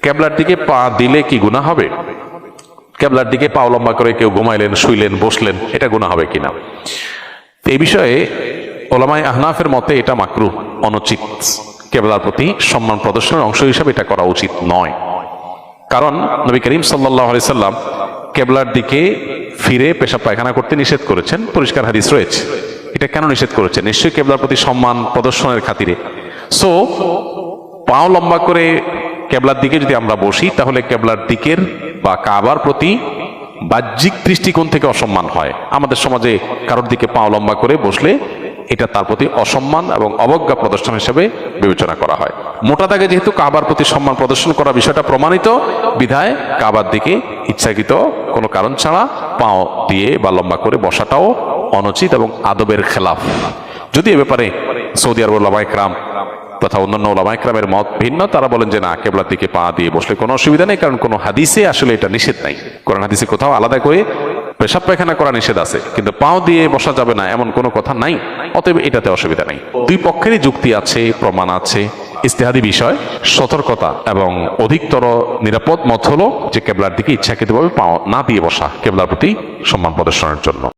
কেবলার দিকে পা দিলে কি গুনাহ হবে? কেবলার দিকে পা লম্বা করে কেউ ঘুমাইলেন, শুইলেন, বসলেন, এটা গুনাহ হবে কিনা? এই বিষয়ে ওলামায়ে আহনাফের মতে এটা মাকরুহ, অনুচিত। কেবলার প্রতি সম্মান প্রদর্শনের অংশ হিসাবে এটা করা উচিত নয়। কারণ নবী করিম সাল্লাল্লাহু আলাইহি সাল্লাম কেবলার দিকে ফিরে পেশাব পায়খানা করতে নিষেধ করেছেন, পরিষ্কার হাদিস রয়েছে। এটা কেন নিষেধ করেছেন? নিশ্চয়ই কেবলার প্রতি সম্মান প্রদর্শনের খাতিরে। সো পাও লম্বা করে কেবলার দিকে যদি আমরা বসি, তাহলে কেবলার দিকের বা কাবার প্রতি বাহ্যিক দৃষ্টিকোণ থেকে অসম্মান হয়। আমাদের সমাজে কারোর দিকে পাও লম্বা করে বসলে এটা তার প্রতি অসম্মান এবং অবজ্ঞা প্রদর্শন হিসেবে বিবেচনা করা হয়। মোটা দাগে যেহেতু কাবার প্রতি সম্মান প্রদর্শন করা বিষয়টা প্রমাণিত, বিধায় কাবার দিকে ইচ্ছাকৃত কোনো কারণ ছাড়া পাও দিয়ে বা লম্বা করে বসাটাও অনুচিত এবং আদবের খেলাফ। যদি এ ব্যাপারে সৌদি আরব ওলামায়ে কেরাম তথা অন্যান্য ওলামায়ে কেরামের মত ভিন্ন, তারা বলেন যে না, কেবলার দিকে পা দিয়ে বসলে কোনো অসুবিধা নেই, কারণ কোনো হাদিসে আসলে এটা নিষেধ নাই। কোরআন হাদিসে কোথাও আলাদা করে পেশাব পায়খানা করা নিষেধ আছে, কিন্তু পাও দিয়ে বসা যাবে না এমন কোনো কথা নাই। অতএব এটাতে অসুবিধা নাই। দুই পক্ষেরই যুক্তি আছে, প্রমাণ আছে। ইজতিহাদি বিষয়, সতর্কতা এবং অধিকতর নিরাপদ মত হলো যে কেবলার দিকে ইচ্ছাকৃতভাবে পাও না দিয়ে বসা, কেবলার প্রতি সম্মান প্রদর্শনের জন্য।